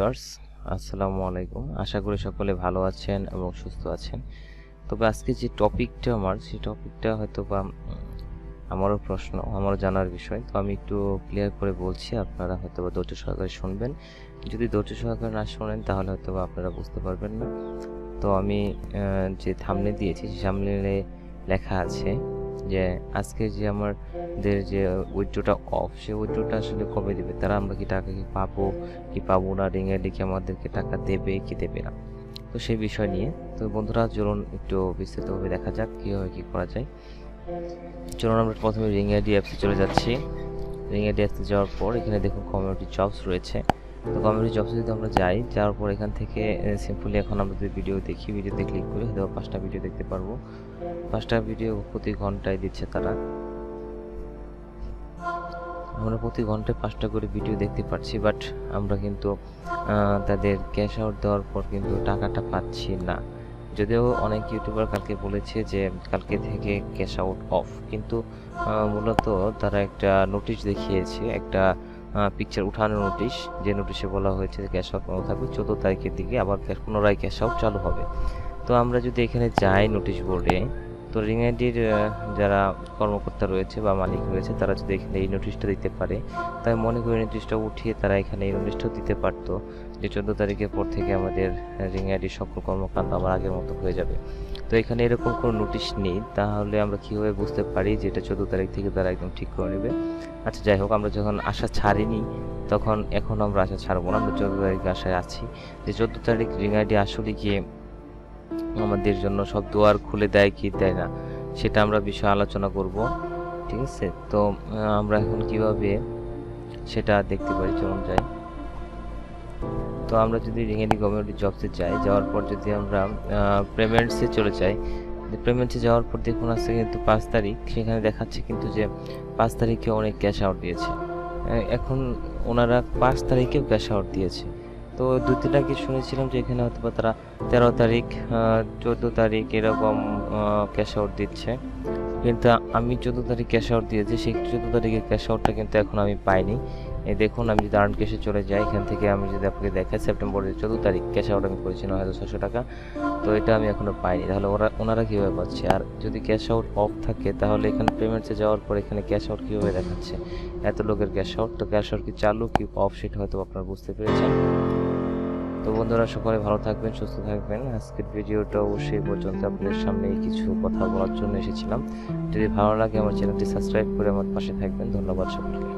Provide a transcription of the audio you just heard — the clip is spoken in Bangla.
ভিউয়ার্স, আসসালামু আলাইকুম। আশা করি সকলে ভালো আছেন এবং সুস্থ আছেন। তবে আজকে যে টপিকটা সেই টপিকটা হয়তো বা আমারও প্রশ্ন, আমারও জানার বিষয়। তো আমি একটু ক্লিয়ার করে বলছি, আপনারা হয়তো বা ধৈর্য সহকারে শুনবেন। যদি ধৈর্য সহকারে না শোনেন তাহলে হয়তো বা আপনারা বুঝতে পারবেন না। তো আমি যে থাম্বনেল দিয়েছি সেই থাম্বনেলে লেখা আছে যে আজকে যে আমাদের যে উইথড্রটা অফ, সেই উইথড্রটা আসলে কবে দেবে, তারা আমরা কি টাকা কি পাবো না, রিঙ্গিড কি আমাদেরকে টাকা দেবে কি দেবে না। তো সেই বিষয় নিয়ে তো বন্ধুরা চলুন একটু বিস্তারিতভাবে দেখা যাক কীভাবে কী করা যায়। চলুন আমরা প্রথমে রিঙ্গিড অ্যাপসে চলে যাচ্ছি। রিঙ্গিড অ্যাপসে যাওয়ার পর এখানে দেখুন কমিউনিটি জবস রয়েছে। তো কমিউনিটি জবসে যদি আমরা যাওয়ার পর এখান থেকে সিম্পলি এখন আমরা যদি ভিডিওতে ক্লিক করি হয়তো 5টা ভিডিও দেখতে পারবো। 5টা ভিডিও প্রতি ঘন্টায় দিচ্ছে তারা। আমরা প্রতি ঘন্টায় 5টা করে ভিডিও দেখতে পাচ্ছি, বাট আমরা কিন্তু তাদের ক্যাশ আউট দেওয়ার পর কিন্তু টাকাটা পাচ্ছি না। যদিও অনেক ইউটিউবার কালকে বলেছে যে কালকে থেকে ক্যাশ আউট অফ, কিন্তু মূলত তারা একটা নোটিশ দেখিয়েছে, একটা পিকচার উঠানোর নোটিশ, যে নোটিশে বলা হয়েছে ক্যাশ আউট বন্ধ থাকবে 14 তারিখের দিকে, আবার পুনরায় ক্যাশ আউট চালু হবে। তো আমরা যদি এখানে যাই নোটিশ বোর্ডে, তো রিঙ্গিডের যারা কর্মকর্তা রয়েছে বা মালিক রয়েছে তারা যদি এখানে এই নোটিশটা দিতে পারে, তাই মনে করি নোটিশটা উঠিয়ে তারা এখানে এই নোটিশটাও দিতে পারতো যে 14 তারিখের পর থেকে আমাদের রিঙ্গিডের সকল কর্মকাণ্ড আবার আগের মতো হয়ে যাবে। তো এখানে এরকম কোনো নোটিশ নেই, তাহলে আমরা কীভাবে বুঝতে পারি যে এটা 14 তারিখ থেকে তারা একদম ঠিক করে নেবে। আচ্ছা যাই হোক, আমরা যখন আশা ছাড়িনি তখন এখন আমরা আশা ছাড়বো না, আমরা 14 তারিখে আশায় আছি যে 14 তারিখ রিঙ্গিড আসলে গিয়ে আমাদের জন্য সব দুয়ার খুলে দেয় কি দেয় না, সেটা আমরা বিষয়ে আলোচনা করব, ঠিক আছে। তো আমরা এখন কিভাবে সেটা দেখতে পারি, চলুন যাই। তো আমরা যদি রিঙ্গিড কমিউনিটি জবসে যাওয়ার পর যদি আমরা পেমেন্টসে চলে যাই, পেমেন্টসে যাওয়ার পর দেখুন আছে কিন্তু 5 তারিখ, সেখানে দেখাচ্ছে কিন্তু যে 5 তারিখে অনেক ক্যাশ আউট দিয়েছে। এখন ওনারা 5 তারিখেও ক্যাশ আউট দিয়েছে। তো 2-3 আগে শুনেছিলাম যে এখানে হয়তো বা তারা 13 তারিখ 14 তারিখ এরকম ক্যাশ আউট দিচ্ছে, কিন্তু আমি 14 তারিখ ক্যাশ আউট দিয়েছি, সেই 14 তারিখের ক্যাশ আউটটা কিন্তু এখন আমি পাইনি। এই দেখুন, আমি যদি আর্ন ক্যাশে চলে যাই, এখান থেকে আমি যদি আপনাকে দেখাই সেপ্টেম্বরের 14 তারিখ ক্যাশ আউট আমি করেছি 9,600 টাকা, তো এটা আমি এখনও পাইনি। তাহলে ওনারা কীভাবে পাচ্ছে? আর যদি ক্যাশ আউট অফ থাকে তাহলে এখানে পেমেন্টসে যাওয়ার পর এখানে ক্যাশ আউট কীভাবে দেখাচ্ছে? এত লোকের ক্যাশ আউট, তো ক্যাশ আউট কি চালু কি অফ সেটা হয়তো আপনারা বুঝতে পেরেছেন। তো বন্ধুরা সকলে ভালো থাকবেন, সুস্থ থাকবেন। আজকের ভিডিওটা অবশ্যই পর্যন্ত আপনাদের সামনে কিছু কথা বলার জন্য এসেছিলাম। যদি ভালো লাগে আমার চ্যানেলটি সাবস্ক্রাইব করে আমার পাশে থাকবেন। ধন্যবাদ সকলকে।